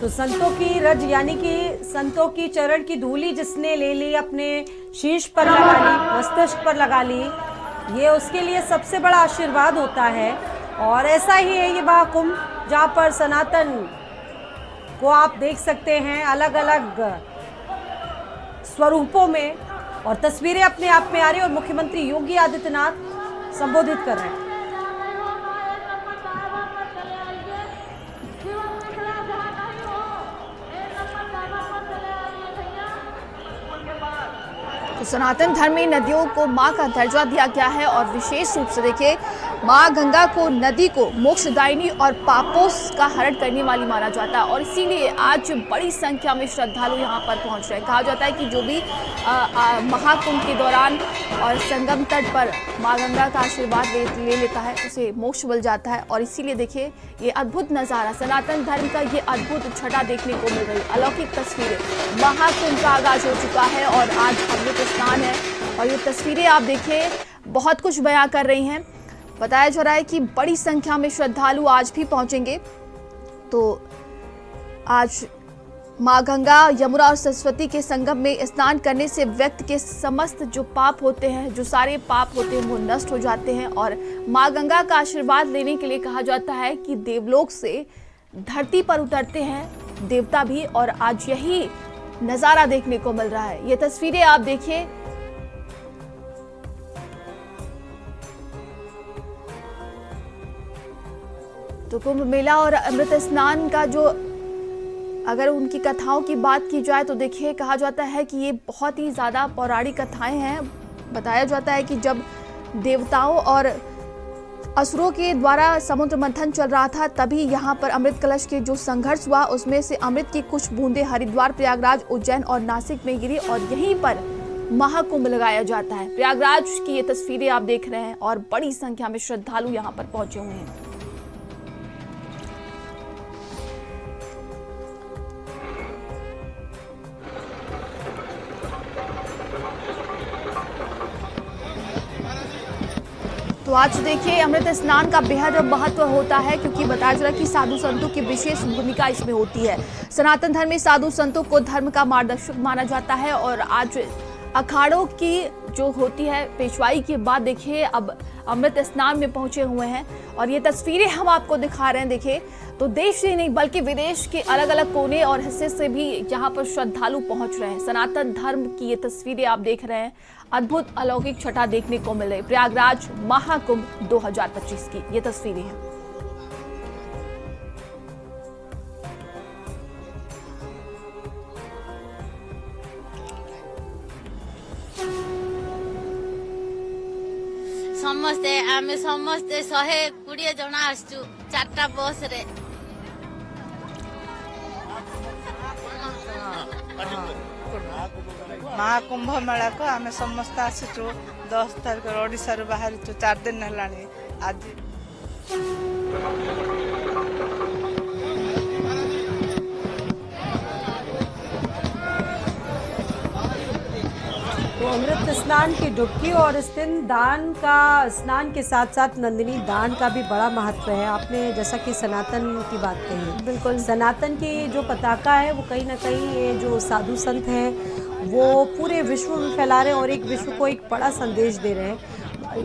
तो संतों की रज यानी कि संतों की चरण की धूली जिसने ले ली, अपने शीश पर लगा ली, मस्तिष्क पर लगा ली, ये उसके लिए सबसे बड़ा आशीर्वाद होता है। और ऐसा ही है ये महाकुंभ, जहाँ पर सनातन को आप देख सकते हैं अलग अलग स्वरूपों में, और तस्वीरें अपने आप में आ रही है, और मुख्यमंत्री योगी आदित्यनाथ संबोधित कर रहे हैं। तो सनातन धर्म में नदियों को मां का दर्जा दिया गया है और विशेष रूप से देखिए मां गंगा को, नदी को मोक्षदायिनी और पापों का हरण करने वाली माना जाता है। और इसीलिए आज बड़ी संख्या में श्रद्धालु यहां पर पहुंच रहे हैं। कहा जाता है कि जो भी महाकुंभ के दौरान और संगम तट पर मां गंगा का आशीर्वाद ले लेता है उसे मोक्ष मिल जाता है। और इसीलिए देखिए ये अद्भुत नज़ारा, सनातन धर्म का ये अद्भुत छटा देखने को मिल रही है। अलौकिक तस्वीरें, महाकुंभ का आगाज हो चुका है और आज अमृत स्नान है और ये तस्वीरें आप देखिए बहुत कुछ बयां कर रही हैं। बताया जा रहा है कि बड़ी संख्या में श्रद्धालु आज भी पहुंचेंगे। तो आज मां गंगा, यमुना और सरस्वती के संगम में स्नान करने से व्यक्ति के समस्त जो पाप होते हैं, जो सारे पाप होते हैं वो नष्ट हो जाते हैं। और मां गंगा का आशीर्वाद लेने के लिए कहा जाता है कि देवलोक से धरती पर उतरते हैं देवता भी, और आज यही नजारा देखने को मिल रहा है। ये तस्वीरें आप देखिए, तो कुंभ मेला और अमृत स्नान का जो अगर उनकी कथाओं की बात की जाए तो देखिए कहा जाता है कि ये बहुत ही ज़्यादा पौराणिक कथाएं हैं। बताया जाता है कि जब देवताओं और असुरों के द्वारा समुद्र मंथन चल रहा था तभी यहाँ पर अमृत कलश के जो संघर्ष हुआ उसमें से अमृत की कुछ बूंदें हरिद्वार, प्रयागराज, उज्जैन और नासिक में गिरी और यहीं पर महाकुंभ लगाया जाता है। प्रयागराज की ये तस्वीरें आप देख रहे हैं और बड़ी संख्या में श्रद्धालु यहाँ पर पहुंचे हुए हैं। तो आज देखिए अमृत स्नान का बेहद महत्व होता है क्योंकि बताया जा रहा है कि साधु संतों की विशेष भूमिका इसमें होती है। सनातन धर्म में साधु संतों को धर्म का मार्गदर्शक माना जाता है और आज अखाड़ों की जो होती है पेशवाई के बाद देखिए अब अमृत स्नान में पहुंचे हुए हैं और ये तस्वीरें हम आपको दिखा रहे हैं। देखिए तो देश से नहीं बल्कि विदेश के अलग अलग कोने और हिस्से से भी यहाँ पर श्रद्धालु पहुंच रहे हैं। सनातन धर्म की ये तस्वीरें आप देख रहे हैं, अद्भुत अलौकिक छटा देखने को मिल रही। प्रयागराज महाकुंभ 2025 की ये तस्वीरें हैं। समस्ते आमे समस्ते 120 जन आसचु 4टा बस रे। महाकुंभ मेला को आमे समस्त आसीचु 10 तारिख ओडिशा रू बाहर 4 दिन हेलानी आज। तो अमृत स्नान की डुबकी और इस दिन दान का, स्नान के साथ साथ नंदिनी दान का भी बड़ा महत्व है। आपने जैसा कि सनातन की बात कही, बिल्कुल सनातन की जो पताका है वो कहीं ना कहीं ये जो साधु संत हैं वो पूरे विश्व में फैला रहे हैं और एक विश्व को एक बड़ा संदेश दे रहे हैं।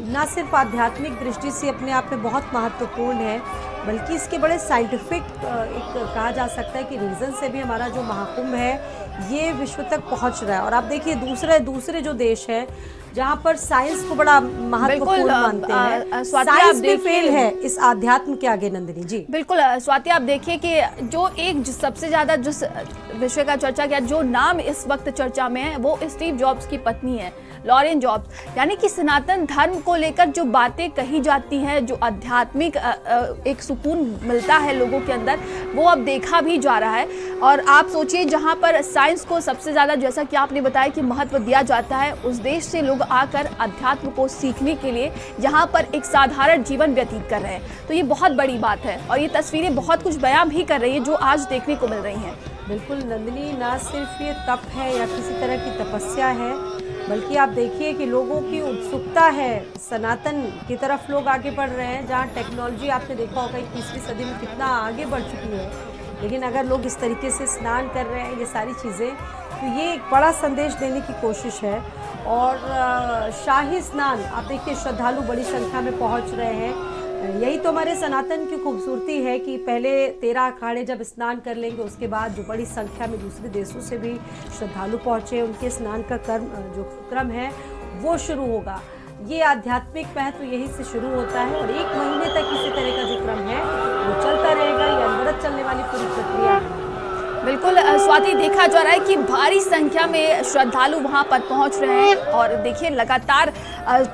ना सिर्फ आध्यात्मिक दृष्टि से अपने आप में बहुत महत्वपूर्ण है बल्कि इसके बड़े साइंटिफिक एक कहा जा सकता है कि रीज़न से भी हमारा जो महाकुंभ है ये विश्व तक पहुंच रहा है। और आप देखिए दूसरे जो देश है जहाँ पर साइंस को बड़ा महत्वपूर्ण मानते हैं, साइंस भी फेल है इस आध्यात्म के आगे। नंदिनी जी बिल्कुल स्वाति, आप देखिए कि जो एक सबसे ज्यादा जिस विषय का चर्चा किया, जो नाम इस वक्त चर्चा में है वो स्टीव जॉब्स की पत्नी है, लॉरेन जॉब्स। यानी कि सनातन धर्म को लेकर जो बातें कही जाती हैं, जो आध्यात्मिक एक सुकून मिलता है लोगों के अंदर, वो अब देखा भी जा रहा है। और आप सोचिए जहाँ पर साइंस को सबसे ज़्यादा, जैसा कि आपने बताया कि महत्व दिया जाता है, उस देश से लोग आकर अध्यात्म को सीखने के लिए यहाँ पर एक साधारण जीवन व्यतीत कर रहे हैं। तो ये बहुत बड़ी बात है और ये तस्वीरें बहुत कुछ बयां भी कर रही है जो आज देखने को मिल रही हैं। बिल्कुल नंदिनी, ना सिर्फ ये तप है या किसी तरह की तपस्या है बल्कि आप देखिए कि लोगों की उत्सुकता है, सनातन की तरफ लोग आगे बढ़ रहे हैं। जहाँ टेक्नोलॉजी आपने देखा होगा 21वीं सदी में कितना आगे बढ़ चुकी है, लेकिन अगर लोग इस तरीके से स्नान कर रहे हैं, ये सारी चीज़ें, तो ये एक बड़ा संदेश देने की कोशिश है। और शाही स्नान आप देखिए, श्रद्धालु बड़ी संख्या में पहुंच रहे हैं। यही तो हमारे सनातन की खूबसूरती है कि पहले 13 अखाड़े जब स्नान कर लेंगे, उसके बाद जो बड़ी संख्या में दूसरे देशों से भी श्रद्धालु पहुंचे, उनके स्नान का क्रम है वो शुरू होगा। ये आध्यात्मिक महत्व यहीं से शुरू होता है और 1 महीने तक इसी तरह का जो क्रम है वो चलता रहेगा। ये अनवरत चलने वाली पूरी प्रक्रिया है। बिल्कुल स्वाति, देखा जा रहा है कि भारी संख्या में श्रद्धालु वहां पर पहुंच रहे हैं और देखिए लगातार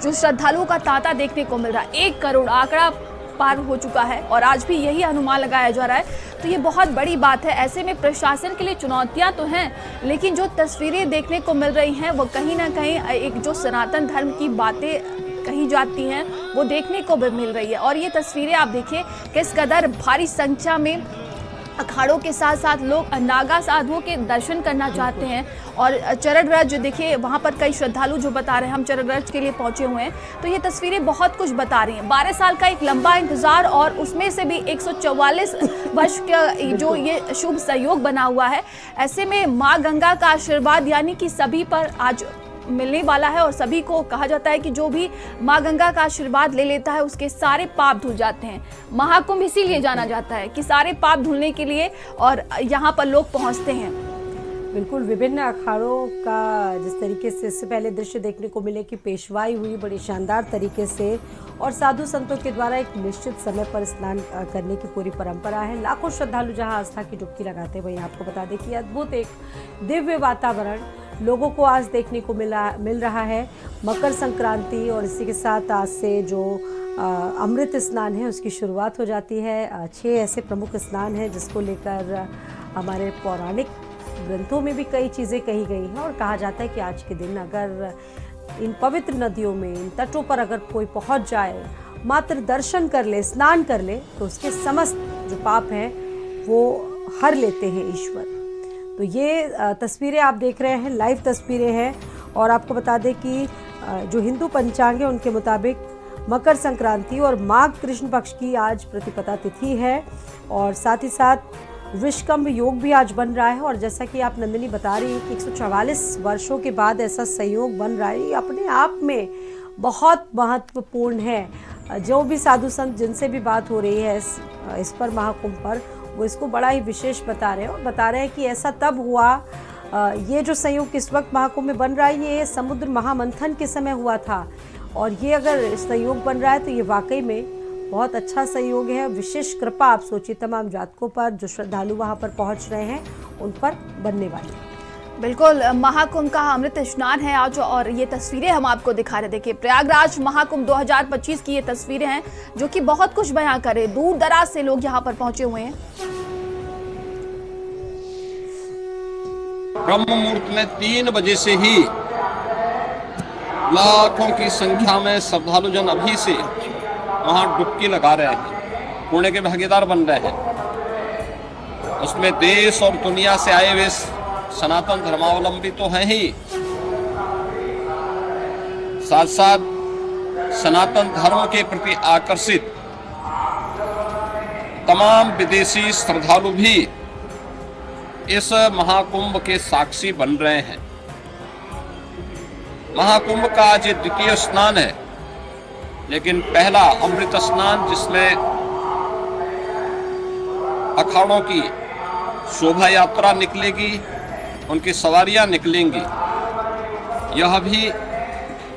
जो श्रद्धालुओं का तांता देखने को मिल रहा है, 1 करोड़ आंकड़ा पार हो चुका है और आज भी यही अनुमान लगाया जा रहा है। तो ये बहुत बड़ी बात है। ऐसे में प्रशासन के लिए चुनौतियां तो हैं, लेकिन जो तस्वीरें देखने को मिल रही हैं वो कहीं ना कहीं एक जो सनातन धर्म की बातें कही जाती हैं वो देखने को भी मिल रही है। और ये तस्वीरें आप देखिए किस कदर भारी संख्या में अखाड़ों के साथ साथ लोग नागा साधुओं के दर्शन करना चाहते हैं और चरण रज देखिए, वहाँ पर कई श्रद्धालु जो बता रहे हैं हम चरण रज के लिए पहुँचे हुए हैं। तो ये तस्वीरें बहुत कुछ बता रही हैं। 12 साल का एक लंबा इंतजार और उसमें से भी 144 वर्ष का जो ये शुभ संयोग बना हुआ है। ऐसे में माँ गंगा का आशीर्वाद यानी कि सभी पर आज मिलने वाला है और सभी को कहा जाता है कि जो भी माँ गंगा का आशीर्वाद ले लेता है उसके सारे पाप धुल जाते हैं। महाकुंभ इसीलिए जाना जाता है कि सारे पाप धुलने के लिए और यहाँ पर लोग पहुँचते हैं। बिल्कुल, विभिन्न अखाड़ों का जिस तरीके से इससे पहले दृश्य देखने को मिले कि पेशवाई हुई बड़ी शानदार तरीके से और साधु संतों के द्वारा एक निश्चित समय पर स्नान करने की पूरी परंपरा है। लाखों श्रद्धालु जहां आस्था की डुबकी लगाते हैं, वहीं आपको बता दें कि अद्भुत एक दिव्य वातावरण लोगों को आज देखने को मिल रहा है। मकर संक्रांति और इसी के साथ आज से जो अमृत स्नान है उसकी शुरुआत हो जाती है। 6 ऐसे प्रमुख स्नान हैं जिसको लेकर हमारे पौराणिक ग्रंथों में भी कई चीज़ें कही गई हैं और कहा जाता है कि आज के दिन अगर इन पवित्र नदियों में, इन तटों पर अगर कोई पहुंच जाए, मात्र दर्शन कर ले, स्नान कर ले, तो उसके समस्त जो पाप हैं वो हर लेते हैं ईश्वर। तो ये तस्वीरें आप देख रहे हैं, लाइव तस्वीरें हैं। और आपको बता दें कि जो हिंदू पंचांग है उनके मुताबिक मकर संक्रांति और माघ कृष्ण पक्ष की आज प्रतिपदा तिथि है और साथ ही साथ विषकंभ योग भी आज बन रहा है। और जैसा कि आप नंदिनी बता रही हैं कि 144 वर्षों के बाद ऐसा संयोग बन रहा है, ये अपने आप में बहुत महत्वपूर्ण है। जो भी साधु संत जिनसे भी बात हो रही है इस पर, महाकुंभ पर, वो इसको बड़ा ही विशेष बता रहे हैं और बता रहे हैं कि ऐसा तब हुआ, ये जो संयोग इस वक्त महाकुंभ में बन रहा है ये समुद्र महामंथन के समय हुआ था और ये अगर संयोग बन रहा है तो ये वाकई में बहुत अच्छा संयोग है। विशेष कृपा आप सोचिए तमाम जातकों पर, जो श्रद्धालु वहाँ पर पहुँच रहे हैं उन पर बनने वाली। बिल्कुल, महाकुंभ का अमृत स्नान है आज और ये तस्वीरें हम आपको दिखा रहे। देखिए, प्रयागराज महाकुंभ 2025 की ये तस्वीरें हैं जो कि बहुत कुछ बयां करे। दूर दराज से लोग यहाँ पर पहुंचे हुए हैं। ब्रह्म मुहूर्त में 3 बजे से ही लाखों की संख्या में श्रद्धालु जन अभी से वहां डुबकी लगा रहे हैं, पुण्य के भागीदार बन रहे हैं। उसमें देश और दुनिया से आए हुए सनातन धर्मावलंबी तो हैं ही, साथ साथ सनातन धर्म के प्रति आकर्षित तमाम विदेशी श्रद्धालु भी इस महाकुंभ के साक्षी बन रहे हैं। महाकुंभ का आज द्वितीय स्नान है, लेकिन पहला अमृत स्नान जिसमें अखाड़ों की शोभा यात्रा निकलेगी, उनकी सवारियां निकलेंगी, यह भी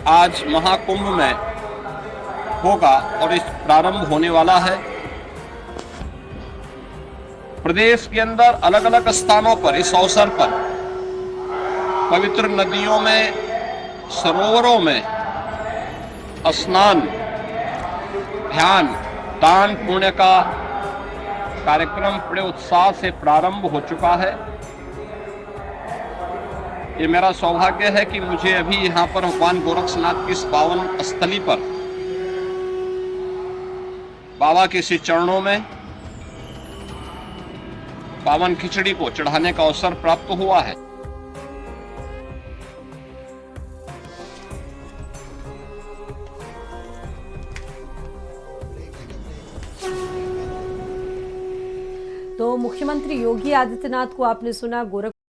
आज महाकुंभ में होगा और इस प्रारंभ होने वाला है। प्रदेश के अंदर अलग अलग स्थानों पर इस अवसर पर पवित्र नदियों में, सरोवरों में स्नान, ध्यान, दान पुण्य का कार्यक्रम बड़े उत्साह से प्रारंभ हो चुका है। ये मेरा सौभाग्य है कि मुझे अभी यहाँ पर भगवान गोरक्षनाथ की इस पावन स्थली पर बाबा के श्री चरणों में पावन खिचड़ी को चढ़ाने का अवसर प्राप्त हुआ है। तो मुख्यमंत्री योगी आदित्यनाथ को आपने सुना, गोरखपुर